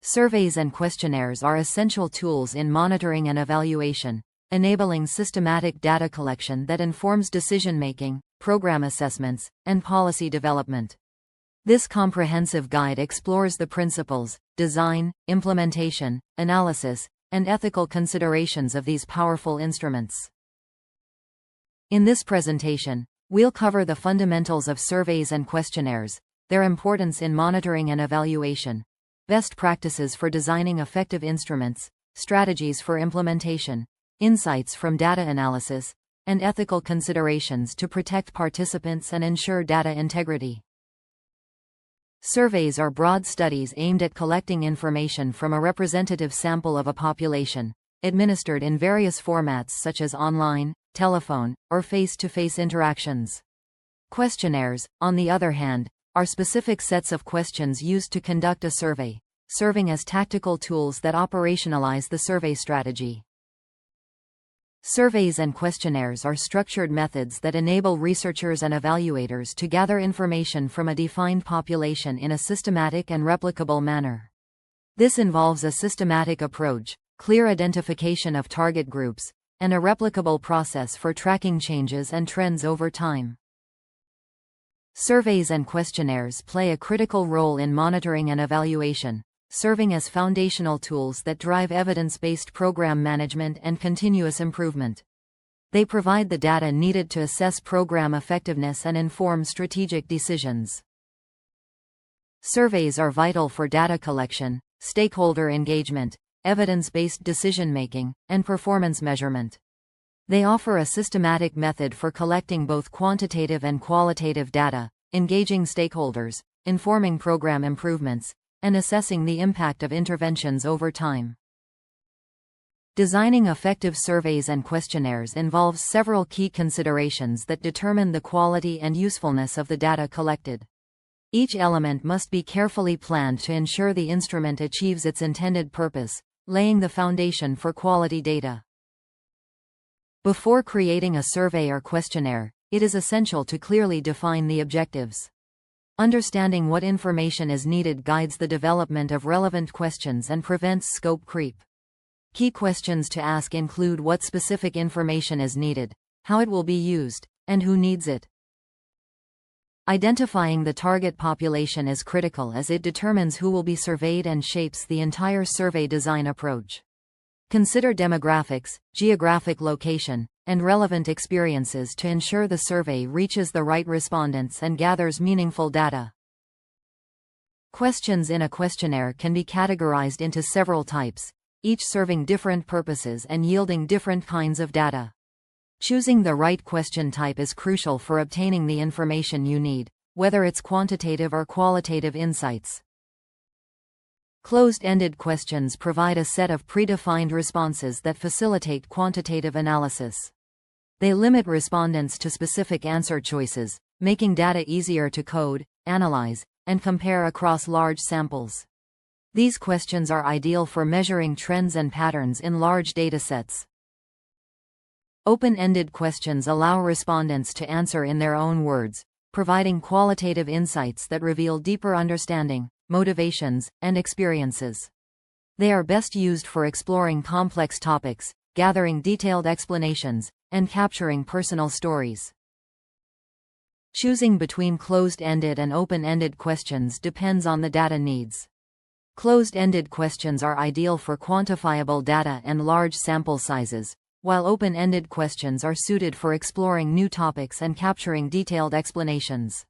Surveys and questionnaires are essential tools in monitoring and evaluation, enabling systematic data collection that informs decision-making, program assessments, and policy development. This comprehensive guide explores the principles, design, implementation, analysis, and ethical considerations of these powerful instruments. In this presentation, we'll cover the fundamentals of surveys and questionnaires, their importance in monitoring and evaluation, best practices for designing effective instruments, strategies for implementation, insights from data analysis, and ethical considerations to protect participants and ensure data integrity. Surveys are broad studies aimed at collecting information from a representative sample of a population, administered in various formats such as online, telephone, or face-to-face interactions. Questionnaires, on the other hand, are specific sets of questions used to conduct a survey, serving as tactical tools that operationalize the survey strategy. Surveys and questionnaires are structured methods that enable researchers and evaluators to gather information from a defined population in a systematic and replicable manner. This involves a systematic approach, clear identification of target groups, and a replicable process for tracking changes and trends over time. Surveys and questionnaires play a critical role in monitoring and evaluation, serving as foundational tools that drive evidence-based program management and continuous improvement. They provide the data needed to assess program effectiveness and inform strategic decisions. Surveys are vital for data collection, stakeholder engagement, evidence-based decision-making, and performance measurement. They offer a systematic method for collecting both quantitative and qualitative data, engaging stakeholders, informing program improvements, and assessing the impact of interventions over time. Designing effective surveys and questionnaires involves several key considerations that determine the quality and usefulness of the data collected. Each element must be carefully planned to ensure the instrument achieves its intended purpose, laying the foundation for quality data. Before creating a survey or questionnaire, it is essential to clearly define the objectives. Understanding what information is needed guides the development of relevant questions and prevents scope creep. Key questions to ask include what specific information is needed, how it will be used, and who needs it. Identifying the target population is critical as it determines who will be surveyed and shapes the entire survey design approach. Consider demographics, geographic location, and relevant experiences to ensure the survey reaches the right respondents and gathers meaningful data. Questions in a questionnaire can be categorized into several types, each serving different purposes and yielding different kinds of data. Choosing the right question type is crucial for obtaining the information you need, whether it's quantitative or qualitative insights. Closed-ended questions provide a set of predefined responses that facilitate quantitative analysis. They limit respondents to specific answer choices, making data easier to code, analyze, and compare across large samples. These questions are ideal for measuring trends and patterns in large datasets. Open-ended questions allow respondents to answer in their own words, providing qualitative insights that reveal deeper understanding, motivations, and experiences. They are best used for exploring complex topics, gathering detailed explanations, and capturing personal stories. Choosing between closed-ended and open-ended questions depends on the data needs. Closed-ended questions are ideal for quantifiable data and large sample sizes, while open-ended questions are suited for exploring new topics and capturing detailed explanations.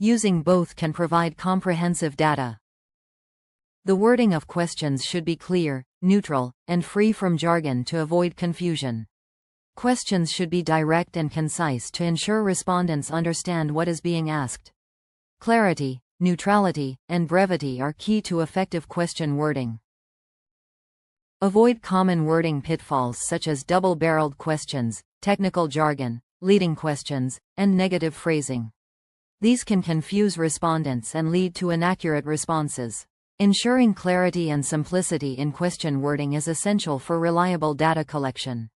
Using both can provide comprehensive data. The wording of questions should be clear, neutral, and free from jargon to avoid confusion. Questions should be direct and concise to ensure respondents understand what is being asked. Clarity, neutrality, and brevity are key to effective question wording. Avoid common wording pitfalls such as double-barreled questions, technical jargon, leading questions, and negative phrasing. These can confuse respondents and lead to inaccurate responses. Ensuring clarity and simplicity in question wording is essential for reliable data collection.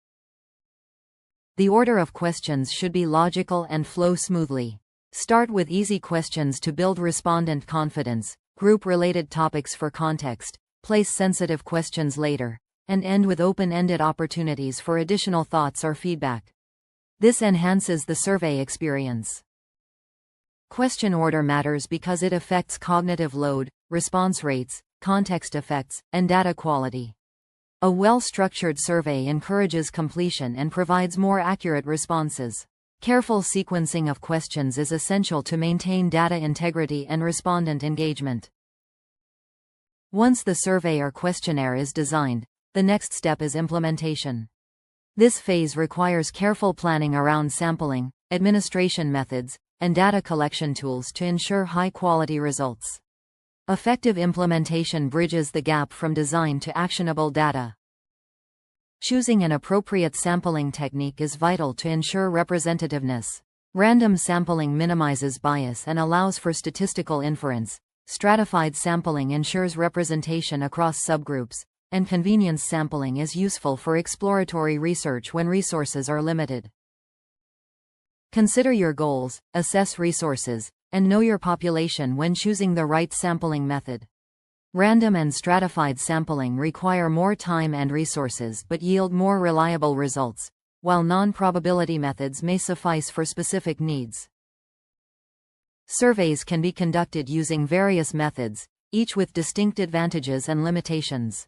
The order of questions should be logical and flow smoothly. Start with easy questions to build respondent confidence, group related topics for context, place sensitive questions later, and end with open-ended opportunities for additional thoughts or feedback. This enhances the survey experience. Question order matters because it affects cognitive load, response rates, context effects, and data quality. A well-structured survey encourages completion and provides more accurate responses. Careful sequencing of questions is essential to maintain data integrity and respondent engagement. Once the survey or questionnaire is designed, the next step is implementation. This phase requires careful planning around sampling, administration methods, and data collection tools to ensure high-quality results. Effective implementation bridges the gap from design to actionable data. Choosing an appropriate sampling technique is vital to ensure representativeness. Random sampling minimizes bias and allows for statistical inference. Stratified sampling ensures representation across subgroups, and convenience sampling is useful for exploratory research when resources are limited. Consider your goals, assess resources, and know your population when choosing the right sampling method. Random and stratified sampling require more time and resources but yield more reliable results, while non-probability methods may suffice for specific needs. Surveys can be conducted using various methods, each with distinct advantages and limitations.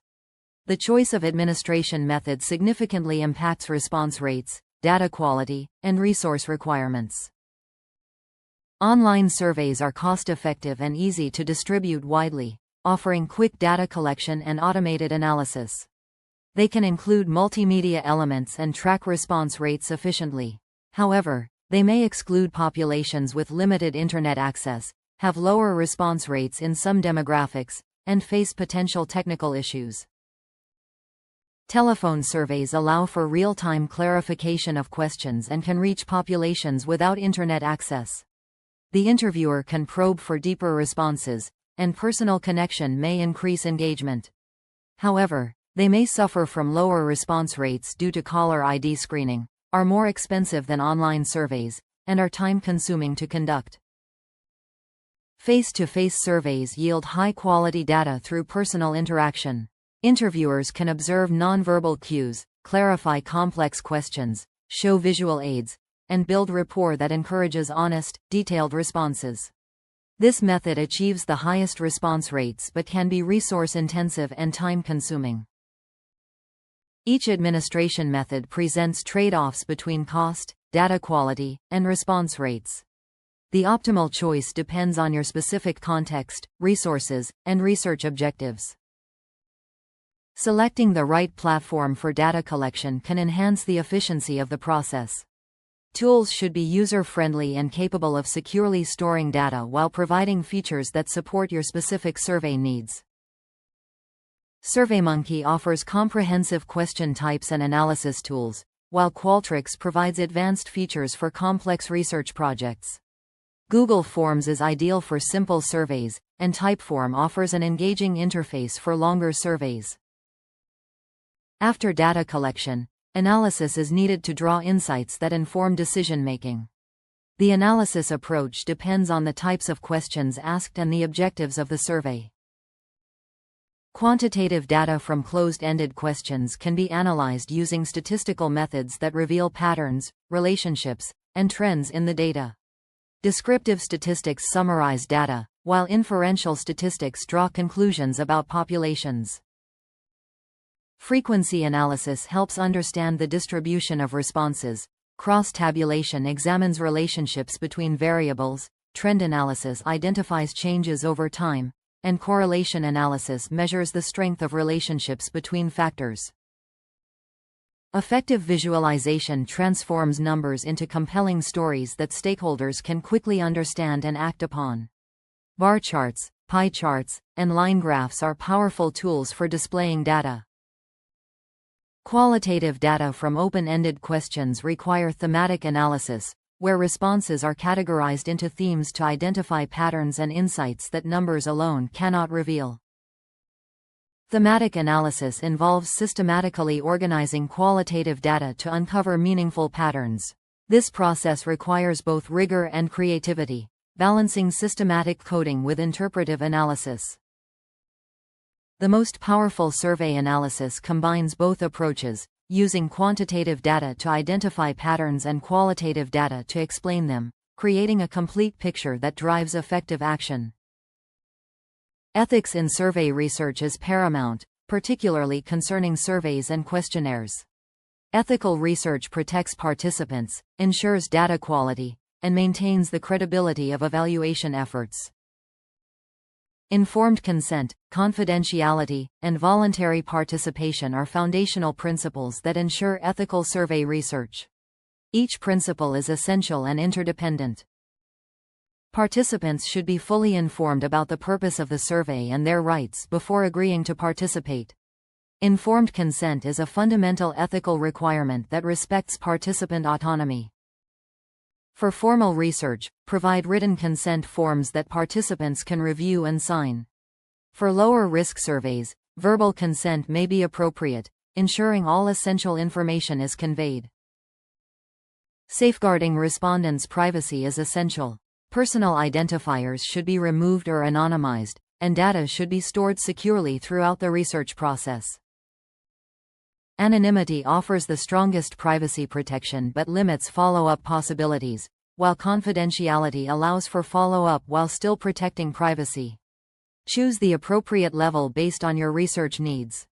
The choice of administration method significantly impacts response rates, data quality, and resource requirements. Online surveys are cost-effective and easy to distribute widely, offering quick data collection and automated analysis. They can include multimedia elements and track response rates efficiently. However, they may exclude populations with limited internet access, have lower response rates in some demographics, and face potential technical issues. Telephone surveys allow for real-time clarification of questions and can reach populations without internet access. The interviewer can probe for deeper responses, and personal connection may increase engagement. However, they may suffer from lower response rates due to caller ID screening, are more expensive than online surveys, and are time-consuming to conduct. Face-to-face surveys yield high-quality data through personal interaction. Interviewers can observe nonverbal cues, clarify complex questions, show visual aids, and build rapport that encourages honest, detailed responses. This method achieves the highest response rates but can be resource-intensive and time-consuming. Each administration method presents trade-offs between cost, data quality, and response rates. The optimal choice depends on your specific context, resources, and research objectives. Selecting the right platform for data collection can enhance the efficiency of the process. Tools should be user-friendly and capable of securely storing data while providing features that support your specific survey needs. SurveyMonkey offers comprehensive question types and analysis tools, while Qualtrics provides advanced features for complex research projects. Google Forms is ideal for simple surveys, and Typeform offers an engaging interface for longer surveys. After data collection, analysis is needed to draw insights that inform decision-making. The analysis approach depends on the types of questions asked and the objectives of the survey. Quantitative data from closed-ended questions can be analyzed using statistical methods that reveal patterns, relationships, and trends in the data. Descriptive statistics summarize data, while inferential statistics draw conclusions about populations. Frequency analysis helps understand the distribution of responses. Cross-tabulation examines relationships between variables, trend analysis identifies changes over time, and correlation analysis measures the strength of relationships between factors. Effective visualization transforms numbers into compelling stories that stakeholders can quickly understand and act upon. Bar charts, pie charts, and line graphs are powerful tools for displaying data. Qualitative data from open-ended questions require thematic analysis, where responses are categorized into themes to identify patterns and insights that numbers alone cannot reveal. Thematic analysis involves systematically organizing qualitative data to uncover meaningful patterns. This process requires both rigor and creativity, balancing systematic coding with interpretive analysis. The most powerful survey analysis combines both approaches, using quantitative data to identify patterns and qualitative data to explain them, creating a complete picture that drives effective action. Ethics in survey research is paramount, particularly concerning surveys and questionnaires. Ethical research protects participants, ensures data quality, and maintains the credibility of evaluation efforts. Informed consent, confidentiality, and voluntary participation are foundational principles that ensure ethical survey research. Each principle is essential and interdependent. Participants should be fully informed about the purpose of the survey and their rights before agreeing to participate. Informed consent is a fundamental ethical requirement that respects participant autonomy. For formal research, provide written consent forms that participants can review and sign. For lower-risk surveys, verbal consent may be appropriate, ensuring all essential information is conveyed. Safeguarding respondents' privacy is essential. Personal identifiers should be removed or anonymized, and data should be stored securely throughout the research process. Anonymity offers the strongest privacy protection but limits follow-up possibilities, while confidentiality allows for follow-up while still protecting privacy. Choose the appropriate level based on your research needs.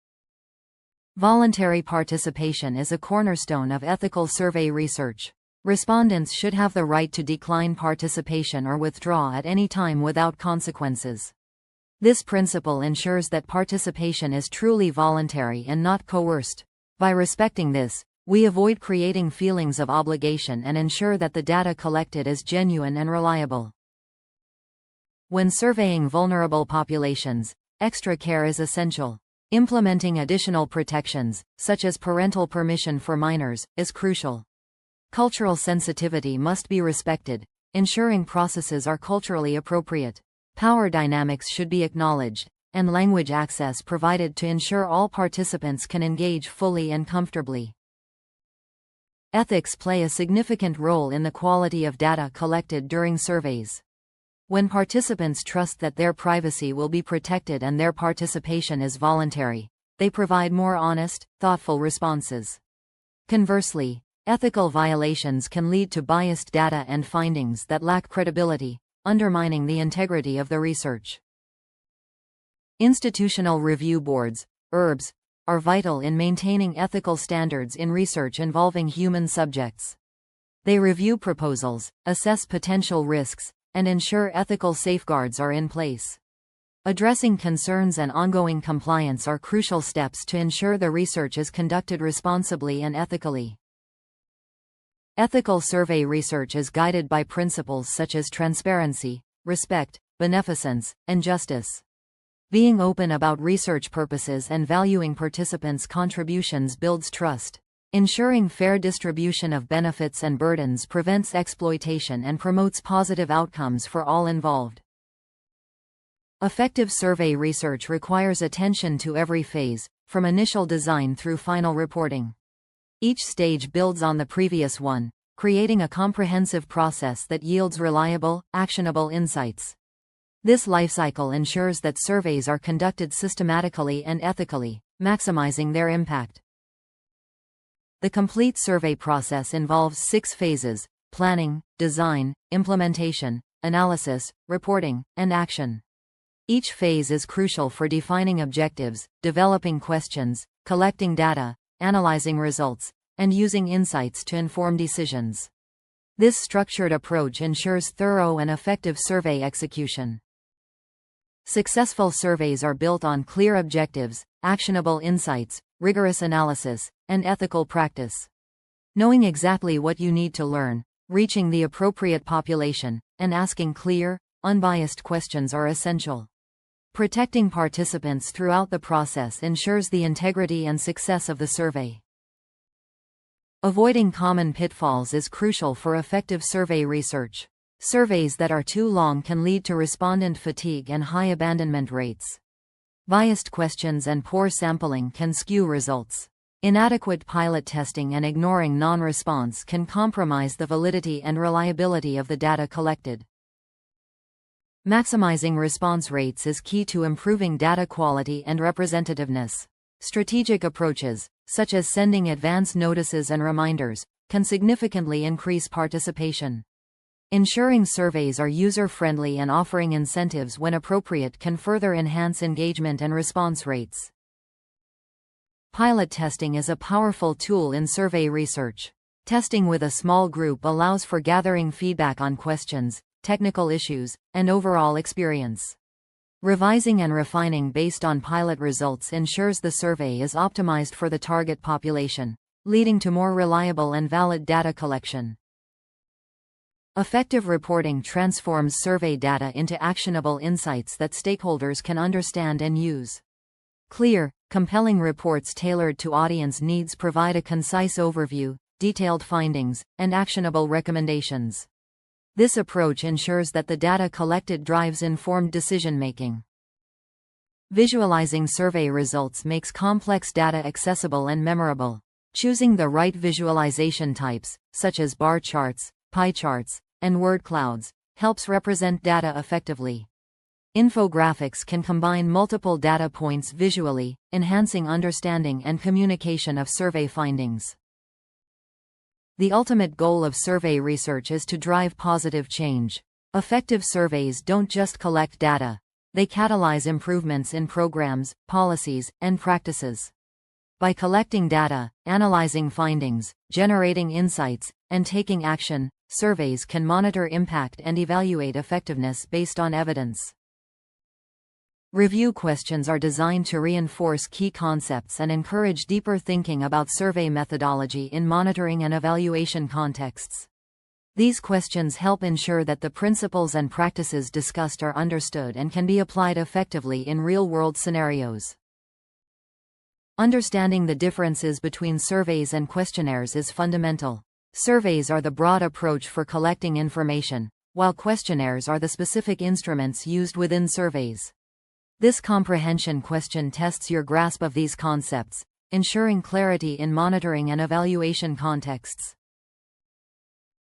Voluntary participation is a cornerstone of ethical survey research. Respondents should have the right to decline participation or withdraw at any time without consequences. This principle ensures that participation is truly voluntary and not coerced. By respecting this, we avoid creating feelings of obligation and ensure that the data collected is genuine and reliable. When surveying vulnerable populations, extra care is essential. Implementing additional protections, such as parental permission for minors, is crucial. Cultural sensitivity must be respected, ensuring processes are culturally appropriate. Power dynamics should be acknowledged, and language access provided to ensure all participants can engage fully and comfortably. Ethics play a significant role in the quality of data collected during surveys. When participants trust that their privacy will be protected and their participation is voluntary, they provide more honest, thoughtful responses. Conversely, ethical violations can lead to biased data and findings that lack credibility, undermining the integrity of the research. Institutional review boards, IRBs, are vital in maintaining ethical standards in research involving human subjects. They review proposals, assess potential risks, and ensure ethical safeguards are in place. Addressing concerns and ongoing compliance are crucial steps to ensure the research is conducted responsibly and ethically. Ethical survey research is guided by principles such as transparency, respect, beneficence, and justice. Being open about research purposes and valuing participants' contributions builds trust. Ensuring fair distribution of benefits and burdens prevents exploitation and promotes positive outcomes for all involved. Effective survey research requires attention to every phase, from initial design through final reporting. Each stage builds on the previous one, creating a comprehensive process that yields reliable, actionable insights. This lifecycle ensures that surveys are conducted systematically and ethically, maximizing their impact. The complete survey process involves 6 phases: planning, design, implementation, analysis, reporting, and action. Each phase is crucial for defining objectives, developing questions, collecting data, analyzing results, and using insights to inform decisions. This structured approach ensures thorough and effective survey execution. Successful surveys are built on clear objectives, actionable insights, rigorous analysis, and ethical practice. Knowing exactly what you need to learn, reaching the appropriate population, and asking clear, unbiased questions are essential. Protecting participants throughout the process ensures the integrity and success of the survey. Avoiding common pitfalls is crucial for effective survey research. Surveys that are too long can lead to respondent fatigue and high abandonment rates. Biased questions and poor sampling can skew results. Inadequate pilot testing and ignoring non-response can compromise the validity and reliability of the data collected. Maximizing response rates is key to improving data quality and representativeness. Strategic approaches, such as sending advance notices and reminders, can significantly increase participation. Ensuring surveys are user-friendly and offering incentives when appropriate can further enhance engagement and response rates. Pilot testing is a powerful tool in survey research. Testing with a small group allows for gathering feedback on questions, technical issues, and overall experience. Revising and refining based on pilot results ensures the survey is optimized for the target population, leading to more reliable and valid data collection. Effective reporting transforms survey data into actionable insights that stakeholders can understand and use. Clear, compelling reports tailored to audience needs provide a concise overview, detailed findings, and actionable recommendations. This approach ensures that the data collected drives informed decision-making. Visualizing survey results makes complex data accessible and memorable. Choosing the right visualization types, such as bar charts, pie charts, and word clouds, helps represent data effectively. Infographics can combine multiple data points visually, enhancing understanding and communication of survey findings. The ultimate goal of survey research is to drive positive change. Effective surveys don't just collect data. They catalyze improvements in programs, policies, and practices. By collecting data, analyzing findings, generating insights, and taking action, surveys can monitor impact and evaluate effectiveness based on evidence. Review questions are designed to reinforce key concepts and encourage deeper thinking about survey methodology in monitoring and evaluation contexts. These questions help ensure that the principles and practices discussed are understood and can be applied effectively in real-world scenarios. Understanding the differences between surveys and questionnaires is fundamental. Surveys are the broad approach for collecting information, while questionnaires are the specific instruments used within surveys. This comprehension question tests your grasp of these concepts, ensuring clarity in monitoring and evaluation contexts.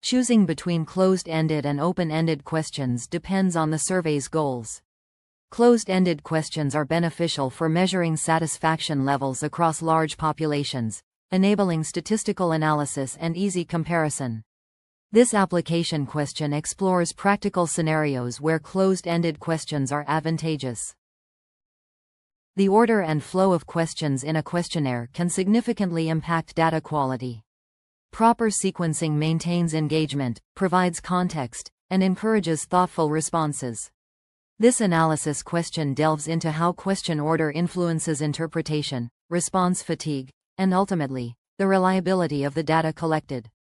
Choosing between closed-ended and open-ended questions depends on the survey's goals. Closed-ended questions are beneficial for measuring satisfaction levels across large populations, enabling statistical analysis and easy comparison. This application question explores practical scenarios where closed-ended questions are advantageous. The order and flow of questions in a questionnaire can significantly impact data quality. Proper sequencing maintains engagement, provides context, and encourages thoughtful responses. This analysis question delves into how question order influences interpretation, response fatigue, and ultimately, the reliability of the data collected.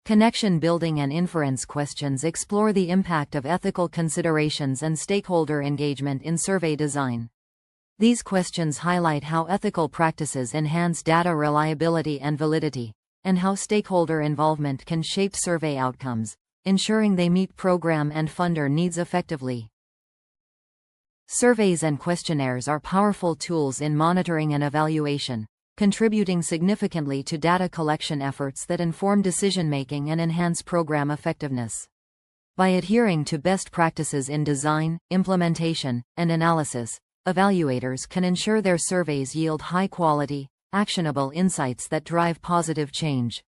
Connection building and inference questions explore the impact of ethical considerations and stakeholder engagement in survey design. These questions highlight how ethical practices enhance data reliability and validity, and how stakeholder involvement can shape survey outcomes, ensuring they meet program and funder needs effectively. Surveys and questionnaires are powerful tools in monitoring and evaluation, contributing significantly to data collection efforts that inform decision-making and enhance program effectiveness. By adhering to best practices in design, implementation, and analysis, evaluators can ensure their surveys yield high-quality, actionable insights that drive positive change.